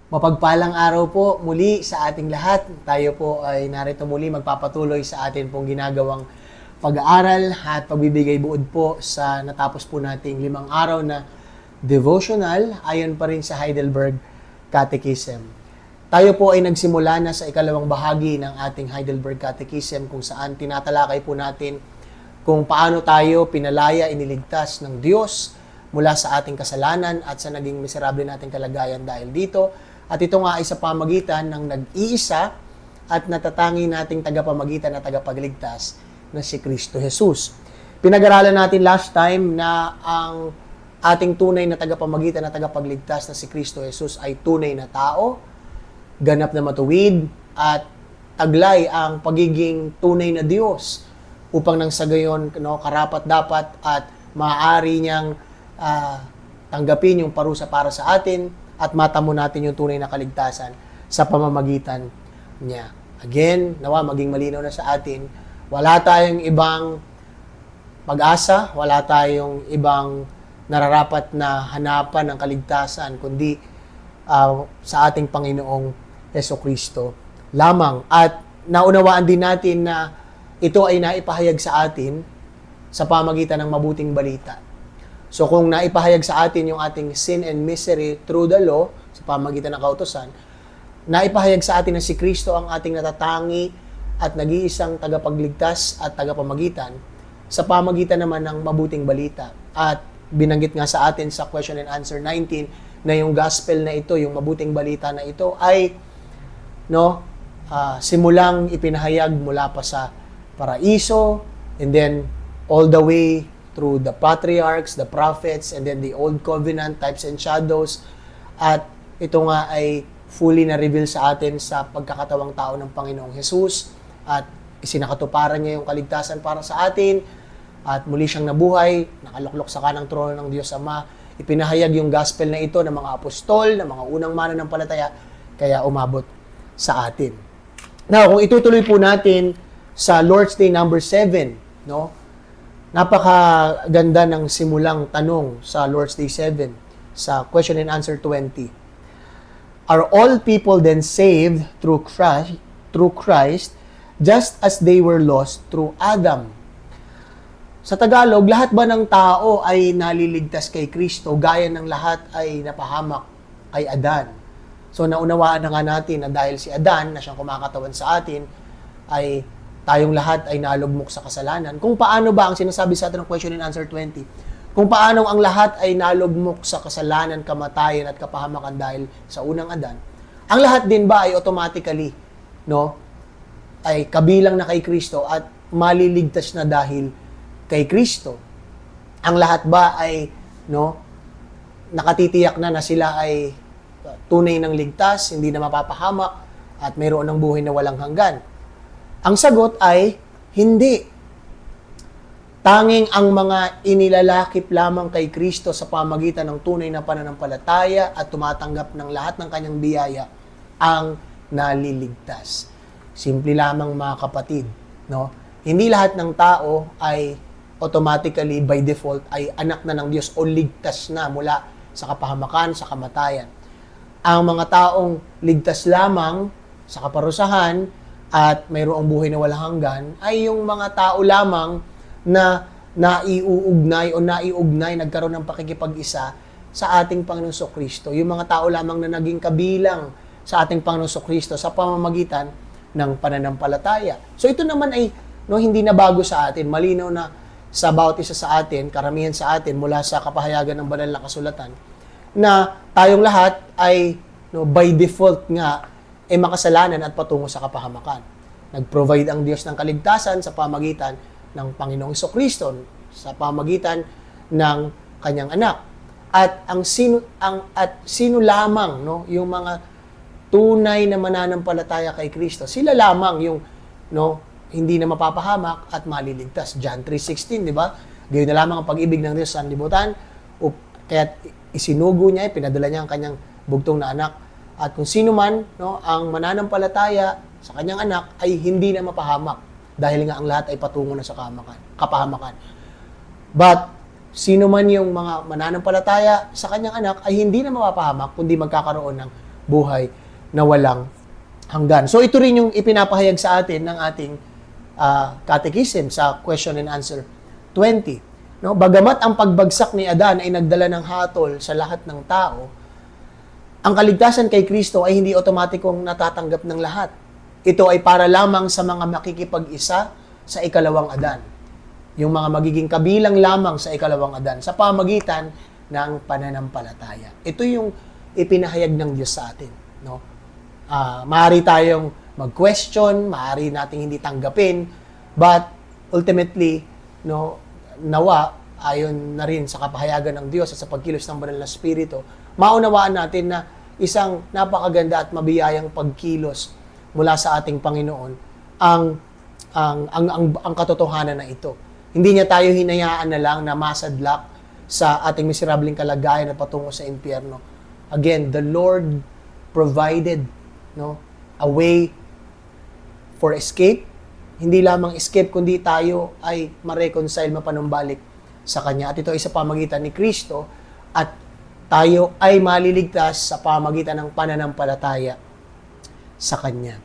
Mapagpalang araw po muli sa ating lahat. Tayo po ay narito muli magpapatuloy sa atin pong ginagawang pag-aaral at pagbibigay buod po sa natapos po nating 5 araw na devotional ayon pa rin sa Heidelberg Catechism. Tayo po ay nagsimula na sa ikalawang bahagi ng ating Heidelberg Catechism kung saan tinatalakay po natin kung paano tayo pinalaya, iniligtas ng Diyos mula sa ating kasalanan at sa naging miserable nating kalagayan dahil dito. At ito nga ay sa pamagitan ng nag-iisa at natatangi nating tagapamagitan at tagapagligtas na si Kristo Jesus. Pinag-aralan natin last time na ang ating tunay na tagapamagitan at tagapagligtas na si Kristo Jesus ay tunay na tao, ganap na matuwid, at taglay ang pagiging tunay na Diyos upang nang sa gayon karapat-dapat at maaari niyang tanggapin yung parusa para sa atin at matamo natin yung tunay na kaligtasan sa pamamagitan niya. Again, nawa maging malinaw na sa atin, wala tayong ibang pag-asa, wala tayong ibang nararapat na hanapan ng kaligtasan, kundi sa ating Panginoong Jesucristo lamang. At naunawaan din natin na ito ay naipahayag sa atin sa pamagitan ng mabuting balita. So kung naipahayag sa atin yung ating sin and misery through the law, sa pamamagitan ng kautusan, naipahayag sa atin na si Kristo ang ating natatangi at nag-iisang tagapagligtas at tagapamagitan sa pamagitan naman ng mabuting balita. At binanggit nga sa atin sa question and answer 19 na yung gospel na ito, yung mabuting balita na ito ay simulang ipinahayag mula pa sa paraiso and then all the way through the patriarchs, the prophets, and then the old covenant types and shadows. At ito nga ay fully na-reveal sa atin sa pagkakatawang tao ng Panginoong Jesus. At isinakatuparan niya yung kaligtasan para sa atin. At muli siyang nabuhay, nakaluklok sa kanang trono ng Diyos Ama. Ipinahayag yung gospel na ito ng mga apostol, ng mga unang mananampalataya, kaya umabot sa atin. Now, kung itutuloy po natin sa Lord's Day number 7, napakaganda ng simulang tanong sa Lord's Day 7 sa question and answer 20. Are all people then saved through Christ just as they were lost through Adam? Sa Tagalog, lahat ba ng tao ay naliligtas kay Kristo gaya ng lahat ay napahamak kay Adan? So naunawaan na nga natin na dahil si Adan na siyang kumakatawan sa atin ay tayong lahat ay nalugmok sa kasalanan. Kung paano ba ang sinasabi sa atin ng question and answer 20? Kung paano ang lahat ay nalugmok sa kasalanan, kamatayan at kapahamakan dahil sa unang Adan, ang lahat din ba ay automatically ay kabilang na kay Kristo at maliligtas na dahil kay Kristo? Ang lahat ba ay nakatitiyak na sila ay tunay ng ligtas, hindi na mapapahamak at mayroon ng buhay na walang hanggan? Ang sagot ay hindi. Tanging ang mga inilalakip lamang kay Kristo sa pamagitan ng tunay na pananampalataya at tumatanggap ng lahat ng kanyang biyaya ang naliligtas. Simple lamang mga kapatid, hindi lahat ng tao ay automatically by default ay anak na ng Diyos o ligtas na mula sa kapahamakan, sa kamatayan. Ang mga taong ligtas lamang sa kaparusahan at mayroong buhay na walang hanggan ay yung mga tao lamang na naiuugnay, nagkaroon ng pakikipag-isa sa ating Panginoong Kristo. Yung mga tao lamang na naging kabilang sa ating Panginoong Kristo sa pamamagitan ng pananampalataya. So ito naman ay hindi na bago sa atin. Malinaw na sa bawat isa sa atin, karamihan sa atin mula sa kapahayagan ng banal na kasulatan, na tayong lahat ay by default nga ay makasalanan at patungo sa kapahamakan. Nag-provide ang Diyos ng kaligtasan sa pamagitan ng Panginoong Kristo, sa pamagitan ng kanyang anak. At sino lamang yung mga tunay na mananampalataya kay Kristo, sila lamang yung hindi na mapapahamak at maliligtas. John 3:16, di ba? Gayon na lamang ang pag-ibig ng Diyos sa sanlibutan, kaya isinugo niya, pinadala niya ang kanyang bugtong na anak. At kung sino man ang mananampalataya sa kanyang anak ay hindi na mapahamak dahil nga ang lahat ay patungo na sa kapahamakan. But sino man yung mga mananampalataya sa kanyang anak ay hindi na mapapahamak kundi magkakaroon ng buhay na walang hanggan. So ito rin yung ipinapahayag sa atin ng ating catechism sa question and answer 20. No? Bagamat ang pagbagsak ni Adan ay nagdala ng hatol sa lahat ng tao, ang kaligtasan kay Kristo ay hindi otomatikong natatanggap ng lahat. Ito ay para lamang sa mga makikipag-isa sa ikalawang Adan. Yung mga magiging kabilang lamang sa ikalawang Adan sa pamagitan ng pananampalataya. Ito yung ipinahayag ng Diyos sa atin. No? Maaari tayong mag-question, maaari nating hindi tanggapin, but ultimately, no, nawa, ayon na rin sa kapahayagan ng Diyos at sa pagkilos ng Banal na Espiritu, maunawaan natin na isang napakaganda at mabiyayang pagkilos mula sa ating Panginoon ang katotohanan na ito. Hindi niya tayo hinayaan na lang na masadlak sa ating miserableng kalagayan na patungo sa impyerno. Again, the Lord provided, no, a way for escape. Hindi lamang escape, kundi tayo ay ma-reconcile, mapanumbalik sa Kanya. At ito ay sa pamagitan ni Kristo at tayo ay maliligtas sa pamagitan ng pananampalataya sa Kanya.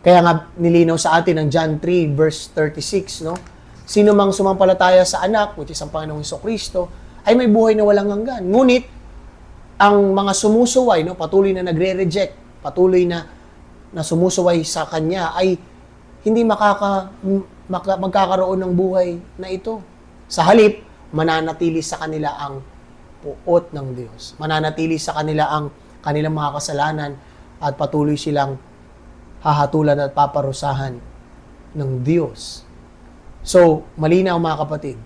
Kaya nga nilinaw sa atin ng John 3 verse 36, no? Sino mang sumampalataya sa anak, which is ang Panginoong Hesukristo, ay may buhay na walang hanggan. Ngunit ang mga sumusuway, no, patuloy na nagre-reject, patuloy na sumusuway sa Kanya ay hindi magkakaroon ng buhay na ito. Sa halip, mananatili sa kanila ang puot ng Diyos. Mananatili sa kanila ang kanilang mga kasalanan at patuloy silang hahatulan at paparusahan ng Diyos. So, malinaw mga kapatid,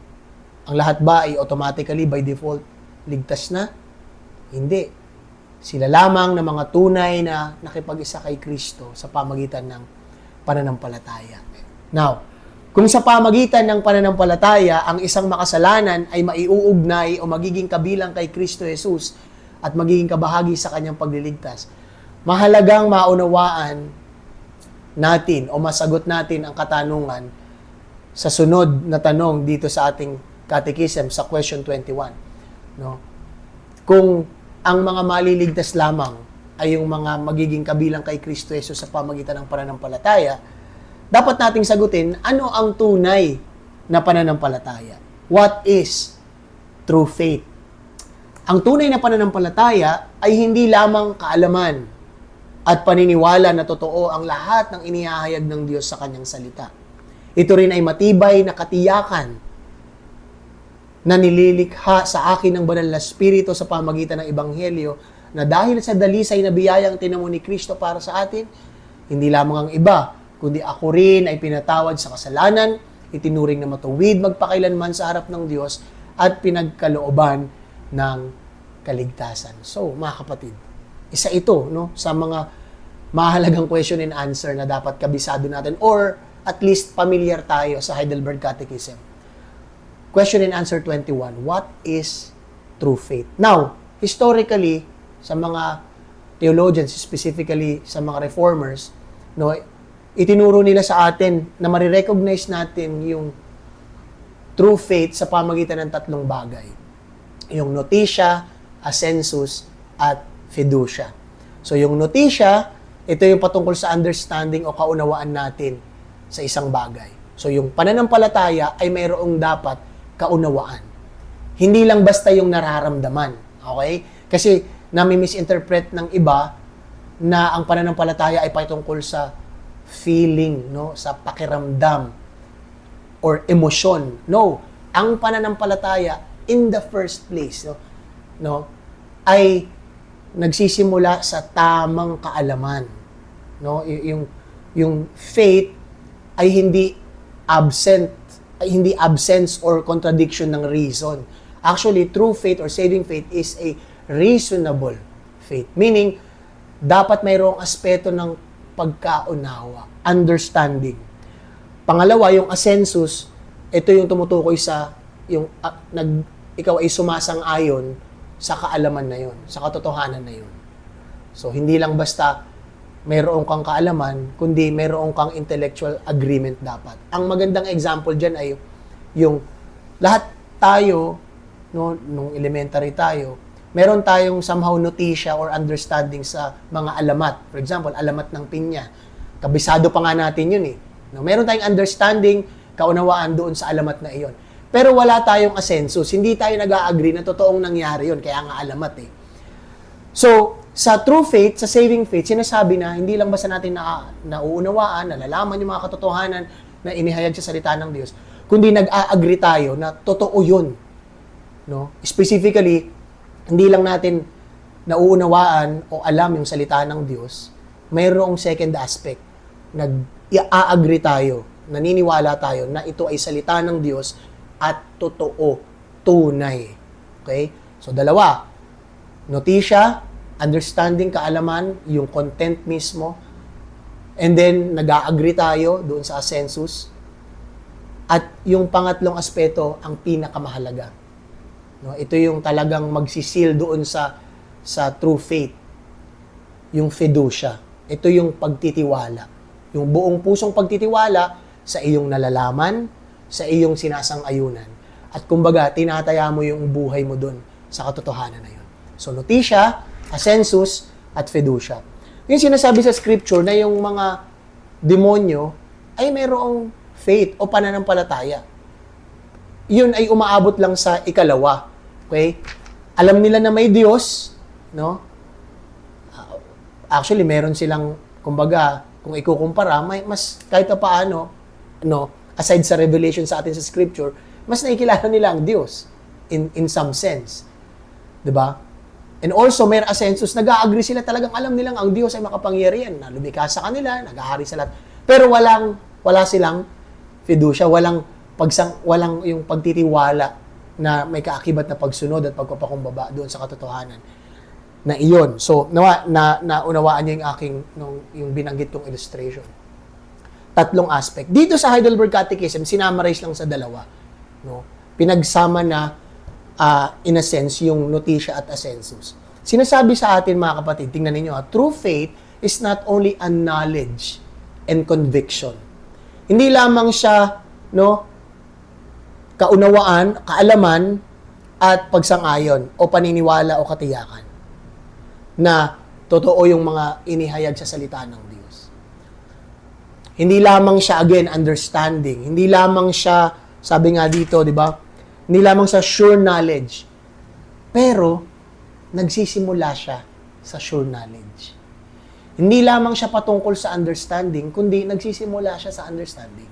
ang lahat ba ay automatically by default ligtas na? Hindi. Sila lamang na mga tunay na nakipag-isa kay Kristo sa pamagitan ng pananampalataya. Now, kung sa pamagitan ng pananampalataya, ang isang makasalanan ay maiuugnay o magiging kabilang kay Kristo Jesus at magiging kabahagi sa kanyang pagliligtas, mahalagang maunawaan natin o masagot natin ang katanungan sa sunod na tanong dito sa ating catechism sa question 21. No? Kung ang mga maliligtas lamang ay yung mga magiging kabilang kay Kristo Jesus sa pamagitan ng pananampalataya, dapat nating sagutin, ano ang tunay na pananampalataya? What is true faith? Ang tunay na pananampalataya ay hindi lamang kaalaman at paniniwala na totoo ang lahat ng inihahayag ng Diyos sa kanyang salita. Ito rin ay matibay na katiyakan na nililikha sa akin ng Banal na Espiritu sa pamagitan ng Ebanghelyo na dahil sa dalisay na biyayang tinamo ni Kristo para sa atin, hindi lamang ang iba, kundi ako rin ay pinatawad sa kasalanan, itinuring na matuwid magpakailanman sa harap ng Diyos at pinagkalooban ng kaligtasan. So, mga kapatid, isa ito, no, sa mga mahalagang question and answer na dapat kabisado natin or at least familiar tayo sa Heidelberg Catechism. Question and answer 21, what is true faith? Now, historically, sa mga theologians, specifically sa mga reformers, no, itinuro nila sa atin na marirecognize natin yung true faith sa pamagitan ng tatlong bagay. Yung notitia, assensus, at fiducia. So, yung notitia, ito yung patungkol sa understanding o kaunawaan natin sa isang bagay. So, yung pananampalataya ay mayroong dapat kaunawaan. Hindi lang basta yung nararamdaman. Okay? Kasi, nami-misinterpret ng iba na ang pananampalataya ay patungkol sa feeling, no, sa pakiramdam or emosyon. No, ang pananampalataya in the first place, no, ay nagsisimula sa tamang kaalaman. No, yung faith ay hindi absence or contradiction ng reason. Actually, true faith or saving faith is a reasonable faith. Meaning, dapat mayroong aspeto ng pagkaunawa, understanding. Pangalawa, yung assensus, ito yung tumutukoy sa yung ikaw ay sumasang-ayon sa kaalaman na yun, sa katotohanan na yun. So, hindi lang basta mayroong kang kaalaman, kundi mayroong kang intellectual agreement dapat. Ang magandang example dyan ay yung lahat tayo, no, nung elementary tayo, meron tayong somehow notisya or understanding sa mga alamat. For example, alamat ng pinya. Kabisado pa nga natin yun eh. No, meron tayong understanding, kaunawaan doon sa alamat na iyon. Pero wala tayong asensus. Hindi tayo nag-a-agree na totoong nangyari yun. Kaya nga alamat eh. So, sa true faith, sa saving faith, sinasabi na hindi lang basta natin nauunawaan, nalalaman yung mga katotohanan na inihayag sa salita ng Diyos, kundi nag-a-agree tayo na totoo yun. No? Specifically, hindi lang natin nauunawaan o alam yung salita ng Diyos, mayroong second aspect. Nag-a-agree tayo, naniniwala tayo na ito ay salita ng Diyos at totoo, tunay. Okay? So, dalawa. Notisya, understanding, kaalaman, yung content mismo. And then, nag-a-agree tayo doon sa asensus. At yung pangatlong aspeto, ang pinakamahalaga. No, ito yung talagang magsisil doon sa true faith. Yung fiducia. Ito yung pagtitiwala. Yung buong pusong pagtitiwala sa iyong nalalaman, sa iyong sinasang-ayunan. At kumbaga, tinataya mo yung buhay mo doon sa katotohanan na yun. So, notisya, asensus, at fiducia. Yung sinasabi sa scripture na yung mga demonyo ay mayroong faith o pananampalataya. Yun ay umaabot lang sa ikalawa. Okay? Alam nila na may Diyos, no? Actually, meron silang, kumbaga, kung ikukumpara, may mas kahit pa paano, no, aside sa revelation sa atin sa scripture, mas nakikilala nila ang Diyos in some sense. 'Di ba? And also, may asensus, nag-a-agree sila, talagang alam nilang ang Diyos ay makapangyarihan, na lumikha sa kanila, nag-ahari sa lahat. Pero wala silang fiducia, walang yung pagtitiwala na may kaakibat na pagsunod at pagpapakumbaba doon sa katotohanan na iyon. So, naunawaan niyo yung aking, yung binanggit kong illustration. Tatlong aspect. Dito sa Heidelberg Catechism, sinamarize lang sa dalawa. No? Pinagsama na in a sense, yung notisya at asensus. Sinasabi sa atin, mga kapatid, tingnan ninyo, true faith is not only a knowledge and conviction. Hindi lamang siya, no, kaunawaan, kaalaman, at pagsang-ayon, o paniniwala, o katiyakan, na totoo yung mga inihayag sa salita ng Diyos. Hindi lamang siya, again, understanding. Hindi lamang siya, sabi nga dito, di ba, hindi lamang sa sure knowledge, pero nagsisimula siya sa sure knowledge. Hindi lamang siya patungkol sa understanding, kundi nagsisimula siya sa understanding.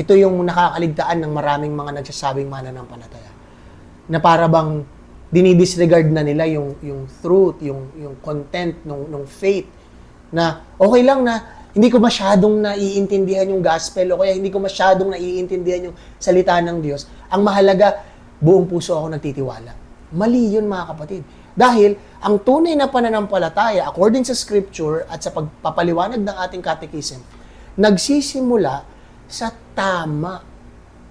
Ito yung nakakaligtaan ng maraming mga nagsasabing mananampalataya. Na para bang dinidisregard na nila yung truth, yung content ng faith. Na okay lang na hindi ko masyadong naiintindihan yung gospel o kaya hindi ko masyadong naiintindihan yung salita ng Diyos. Ang mahalaga, buong puso ako nagtitiwala. Mali yun, mga kapatid. Dahil ang tunay na pananampalataya, according sa scripture at sa pagpapaliwanag ng ating catechism, nagsisimula sa tama,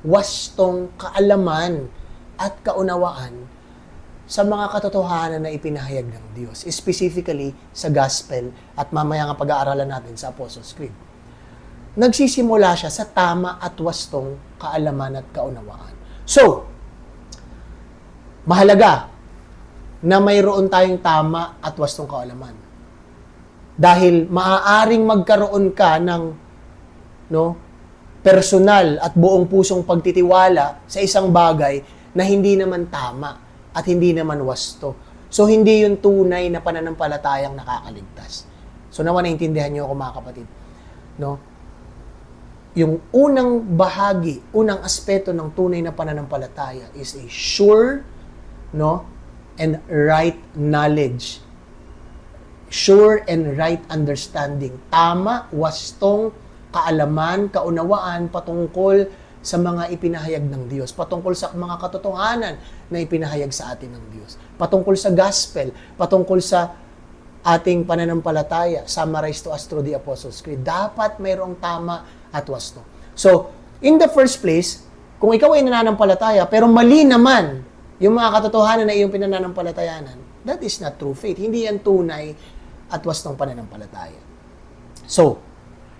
wastong kaalaman at kaunawaan sa mga katotohanan na ipinahayag ng Diyos, specifically sa gospel at mamaya nga pag-aaralan natin sa Apostles' Creed. Nagsisimula siya sa tama at wastong kaalaman at kaunawaan. So, mahalaga na mayroon tayong tama at wastong kaalaman. Dahil maaaring magkaroon ka ng personal at buong pusong pagtitiwala sa isang bagay na hindi naman tama at hindi naman wasto. So, hindi yung tunay na pananampalatayang nakakaligtas. So, nawa naintindihan niyo ako, mga kapatid. No? Yung unang bahagi, unang aspeto ng tunay na pananampalataya is a sure, no, and right knowledge. Sure and right understanding. Tama, wastong kaalaman, kaunawaan patungkol sa mga ipinahayag ng Diyos, patungkol sa mga katotohanan na ipinahayag sa atin ng Diyos, patungkol sa gospel, patungkol sa ating pananampalataya, summarized to us through the Apostles' Creed. Dapat mayroong tama at wasto. So, in the first place, kung ikaw ay nananampalataya, pero mali naman yung mga katotohanan na iyong pinananampalatayanan, that is not true faith. Hindi yan tunay at wastong pananampalataya. So,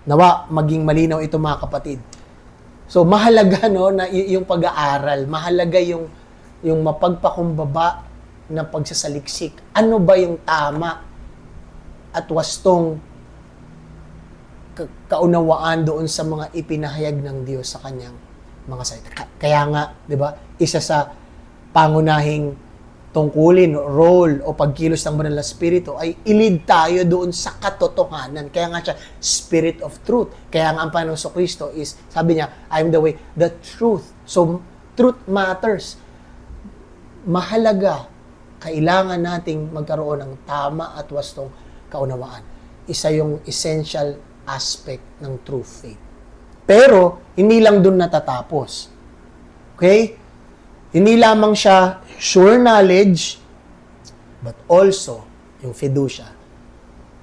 nawa maging malinaw ito, mga kapatid. So, mahalaga, no, na yung pag-aaral, mahalaga yung yung mapagpakumbaba na pagsasaliksik. Ano ba yung tama at wastong kaunawaan doon sa mga ipinahayag ng Diyos sa kanyang mga salita. Kaya nga, di ba, isa sa pangunahing tungkulin, role o pagkilos ng banal na spirito ay ilid tayo doon sa katotohanan. Kaya nga siya, Spirit of Truth. Kaya nga ang Panginoon Kristo is, sabi niya, I am the way, the truth. So, truth matters. Mahalaga, kailangan nating magkaroon ng tama at wastong kaunawaan. Isa yung essential aspect ng true faith. Pero, hindi lang doon natatapos. Okay? Hindi lamang siya sure knowledge, but also yung fiducia,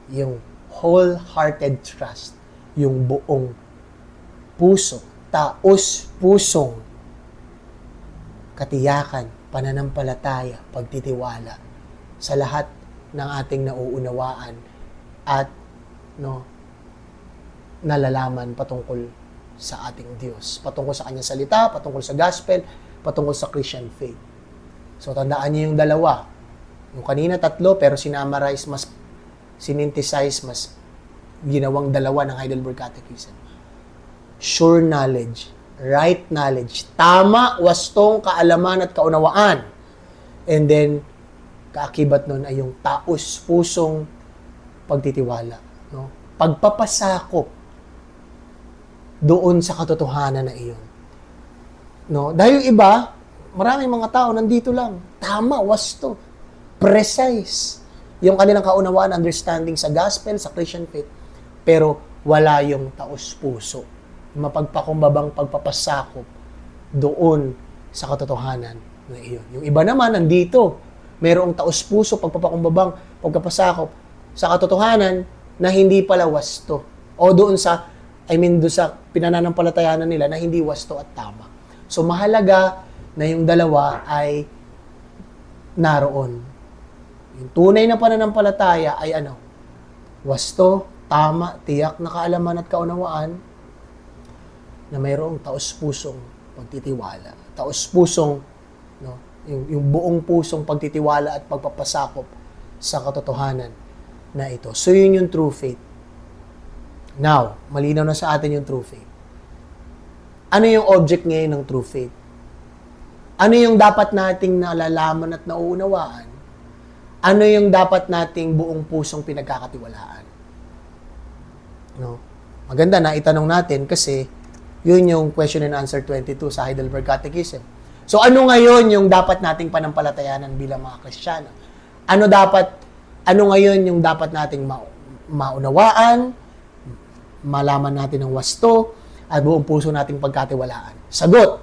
yung wholehearted trust, yung buong puso, taos-pusong katiyakan, pananampalataya, pagtitiwala sa lahat ng ating nauunawaan at nalalaman patungkol sa ating Diyos, patungkol sa kanyang salita, patungkol sa gospel, patungkol sa Christian faith. So, tandaan niyo yung dalawa. Yung kanina tatlo, pero sinamarize, mas sinynthesize, mas ginawang dalawa ng Heidelberg Catechism. Sure knowledge, right knowledge, tama, wastong kaalaman at kaunawaan. And then, kaakibat nun ay yung taos-pusong pagtitiwala. No? Pagpapasakop doon sa katotohanan na iyon. No? Dahil yung iba, maraming mga tao nandito lang. Tama, wasto, precise. Yung kanilang kaunawaan, understanding sa gospel, sa Christian faith. Pero wala yung taos-puso. Mapagpakumbabang pagpapasakop doon sa katotohanan na iyon. Yung iba naman, nandito. Merong taos-puso, pagpapakumbabang pagpapasakop sa katotohanan na hindi pala wasto. O doon sa, doon sa pinananampalatayanan nila na hindi wasto at tama. So, mahalaga na yung dalawa ay naroon. Yung tunay na pananampalataya ay wasto, tama, tiyak na kaalaman at kaunawaan na mayroong taos-pusong pagtitiwala. Taos-pusong, yung buong pusong pagtitiwala at pagpapasakop sa katotohanan na ito. So, yun yung true faith. Now, malinaw na sa atin yung true faith. Ano yung object ngayon ng true faith? Ano yung dapat nating nalalaman at nauunawaan? Ano yung dapat nating buong pusong pinagkakatiwalaan? No? Maganda na itanong natin kasi yun yung question and answer 22 sa Heidelberg Catechism. So ano ngayon yung dapat nating panampalatayanan bilang mga Kristiyano? Ano ngayon yung dapat nating maunawaan, malaman natin ng wasto, at buong puso nating pagkatiwalaan? Sagot,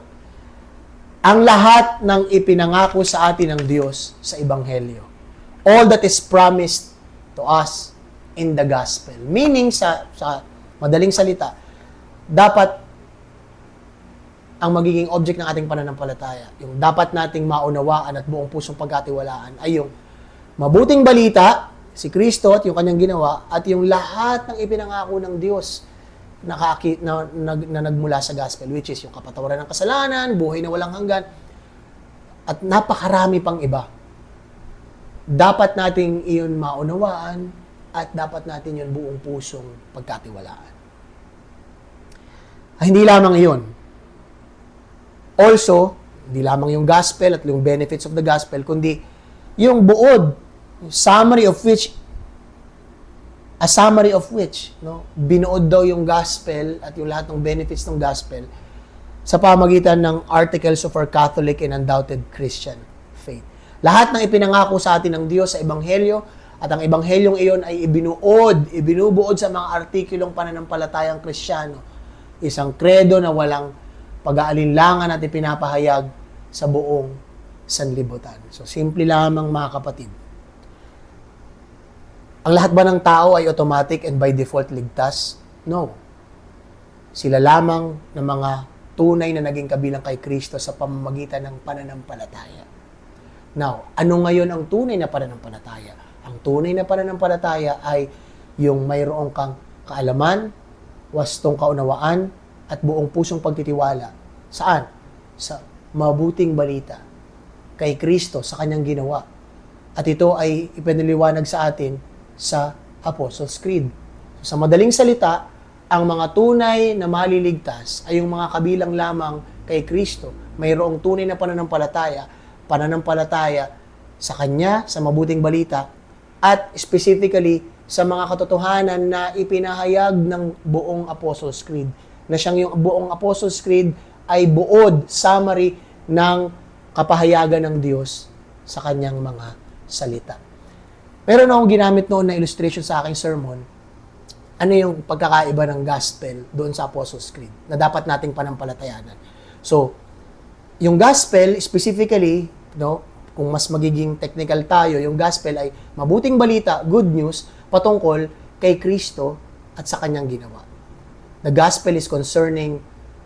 ang lahat ng ipinangako sa atin ng Diyos sa Ebanghelyo. All that is promised to us in the gospel. Meaning, sa madaling salita, dapat ang magiging object ng ating pananampalataya, yung dapat nating maunawaan at buong pusong pagkatiwalaan ay yung mabuting balita, si Kristo at yung kanyang ginawa, at yung lahat ng ipinangako ng Diyos na nagmula sa gospel, which is yung kapatawaran ng kasalanan, buhay na walang hanggan, at napakarami pang iba. Dapat nating iyon maunawaan at dapat natin yun buong pusong pagkatiwalaan. Hindi lamang iyon. Also, hindi lamang yung gospel at yung benefits of the gospel, kundi yung buod, summary of which, binuod daw yung gospel at yung lahat ng benefits ng gospel sa pamagitan ng articles of our Catholic and undoubted Christian faith. Lahat ng ipinangako sa atin ng Diyos sa Ebanghelyo at ang Ebanghelyong iyon ay ibinubuod sa mga artikulong pananampalatayang Kristiyano. Isang kredo na walang pag-aalinlangan at ipinapahayag sa buong sanlibutan. So, simple lamang mga kapatid. Ang lahat ba ng tao ay automatic and by default ligtas? No. Sila lamang ng mga tunay na naging kabilang kay Kristo sa pamamagitan ng pananampalataya. Now, ano ngayon ang tunay na pananampalataya? Ang tunay na pananampalataya ay yung mayroong kang kaalaman, wastong kaunawaan, at buong pusong pagtitiwala. Saan? Sa mabuting balita. kay Kristo sa kanyang ginawa. At ito ay ipinaliwanag sa atin sa Apostles' Creed. Sa madaling salita, ang mga tunay na maliligtas ay yung mga kabilang lamang kay Kristo. Mayroong tunay na pananampalataya sa Kanya, sa mabuting balita, at specifically sa mga katotohanan na ipinahayag ng buong Apostles' Creed. Na siyang yung buong Apostles' Creed ay buod, summary ng kapahayagan ng Diyos sa Kanyang mga salita. Meron akong ginamit noon na illustration sa aking sermon. Ano yung pagkakaiba ng gospel doon sa Apostles' Creed na dapat nating panampalatayanan. So, yung gospel specifically, kung mas magiging technical tayo, yung gospel ay mabuting balita, good news, patungkol kay Kristo at sa kanyang ginawa. The gospel is concerning,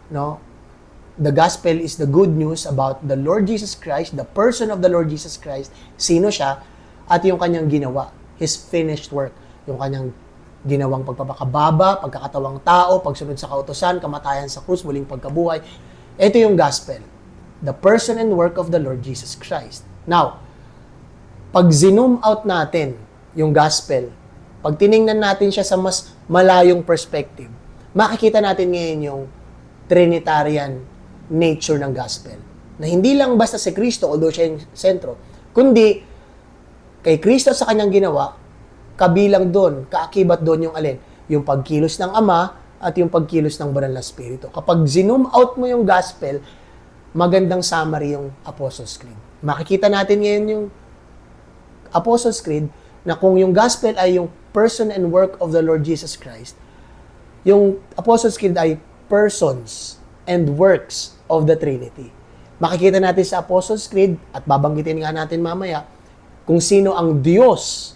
the gospel is the good news about the Lord Jesus Christ, the person of the Lord Jesus Christ, sino siya, at yung kanyang ginawa, His finished work, yung kanyang ginawang pagpapakababa, pagkakatawang tao, pagsunod sa kautusan, kamatayan sa krus, muling pagkabuhay. Ito yung gospel, the person and work of the Lord Jesus Christ. Now, pag zoom out natin yung gospel, pag tiningnan natin siya sa mas malayong perspective, makikita natin ngayon yung Trinitarian nature ng gospel. Na hindi lang basta si Kristo, although siya yung sentro, kundi kay Kristo sa kanyang ginawa, kabilang doon, kaakibat doon yung alin? Yung pagkilos ng Ama at yung pagkilos ng Banal na Espiritu. Kapag zoom out mo yung gospel, magandang summary yung Apostles' Creed. Makikita natin ngayon yung Apostles' Creed na kung yung gospel ay yung person and work of the Lord Jesus Christ, yung Apostles' Creed ay persons and works of the Trinity. Makikita natin sa Apostles' Creed, at babanggitin nga natin mamaya, kung sino ang Diyos.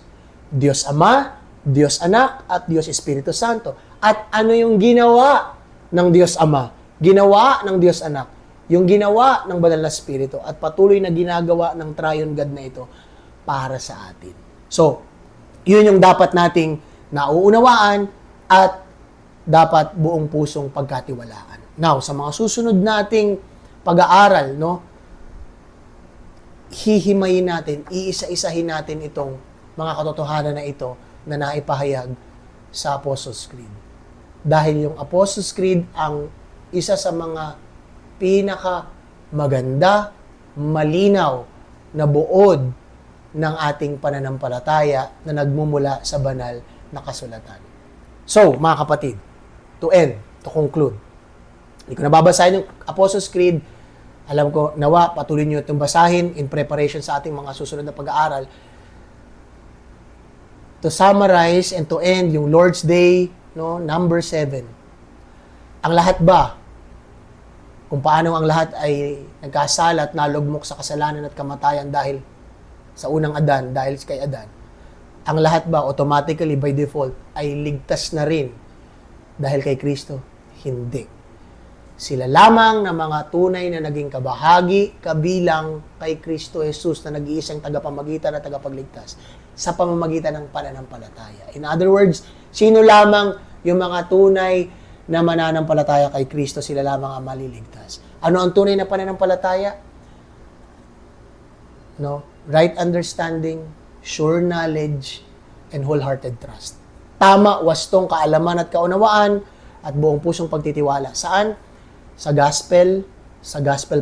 Diyos Ama, Diyos Anak, at Diyos Espiritu Santo. At ano yung ginawa ng Diyos Ama, ginawa ng Diyos Anak, yung ginawa ng Banal na Espiritu, at patuloy na ginagawa ng Triune God na ito para sa atin. So, yun yung dapat nating nauunawaan at dapat buong pusong pagkatiwalaan. Now, sa mga susunod nating pag-aaral, hihimayin natin, iisa-isahin natin itong mga katotohanan na ito na naipahayag sa Apostles' Creed. Dahil yung Apostles' Creed ang isa sa mga maganda, malinaw na buod ng ating pananampalataya na nagmumula sa banal na kasulatan. So, mga kapatid, to conclude, hindi ko nababasahin yung Apostles' Creed. Alam ko, nawa, patuloy nyo itong basahin in preparation sa ating mga susunod na pag-aaral. To summarize and to end yung Lord's Day, number 7. Ang lahat ba, kung paano ang lahat ay nagkasala at nalugmok sa kasalanan at kamatayan dahil sa unang Adan, dahil kay Adan, ang lahat ba automatically by default ay ligtas na rin dahil kay Kristo? Hindi. Sila lamang na mga tunay na naging kabahagi, kabilang kay Kristo Jesus na nag-iisang tagapamagitan at tagapagligtas sa pamamagitan ng pananampalataya. In other words, sino lamang yung mga tunay na mananampalataya kay Kristo, sila lamang ang maliligtas. Ano ang tunay na pananampalataya? Right understanding, sure knowledge, and wholehearted trust. Tama, wastong kaalaman at kaunawaan at buong pusong pagtitiwala. Saan? Sa gospel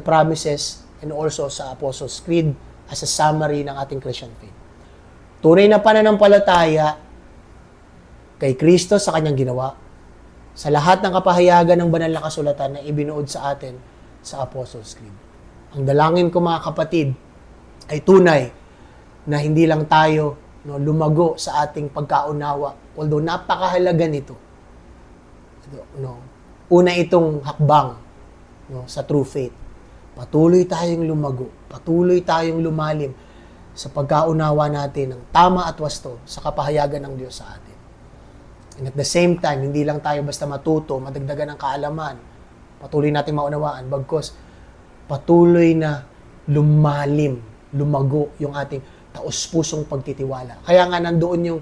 promises, and also sa Apostles' Creed as a summary ng ating Christian faith. Tunay na pananampalataya kay Kristo sa kanyang ginawa, sa lahat ng kapahayagan ng banal na kasulatan na ibinuod sa atin sa Apostles' Creed. Ang dalangin ko, mga kapatid, ay tunay na hindi lang tayo lumago sa ating pagkaunawa, although napakahalaga nito. Una itong hakbang sa true faith. Patuloy tayong lumago, patuloy tayong lumalim sa pagkaunawa natin ng tama at wasto sa kapahayagan ng Diyos sa atin. And at the same time, hindi lang tayo basta matuto, madagdagan ng kaalaman, patuloy natin maunawaan, bagkus patuloy na lumalim, lumago yung ating taos-pusong pagtitiwala. Kaya nga nandoon yung,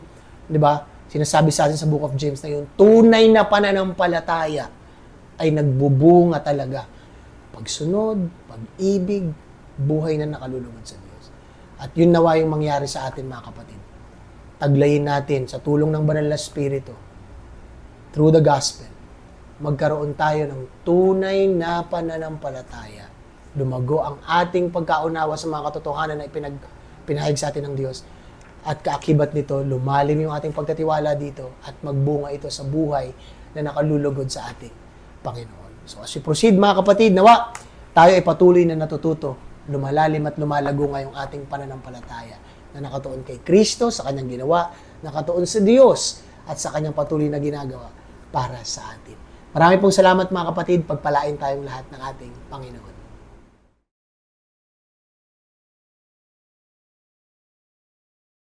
sinasabi sa atin sa Book of James na yung tunay na pananampalataya ay nagbubunga talaga. Pagsunod, pag-ibig, buhay na nakalulugod sa Diyos. At yun nawa yung mangyari sa atin, mga kapatid. Taglayin natin sa tulong ng Banal na Espiritu, through the gospel, magkaroon tayo ng tunay na pananampalataya. Lumago ang ating pagkaunawa sa mga katotohanan na pinahayag sa atin ng Diyos. At kaakibat nito, lumalim yung ating pagtatiwala dito at magbunga ito sa buhay na nakalulugod sa ating Panginoon. So as we proceed, mga kapatid, nawa tayo ay patuloy na natututo, lumalalim at lumalago ngayong ating pananampalataya na nakatuon kay Kristo sa kanyang ginawa, nakatuon sa Diyos at sa kanyang patuloy na ginagawa para sa atin. Marami pong salamat, mga kapatid. Pagpalain tayong lahat ng ating Panginoon.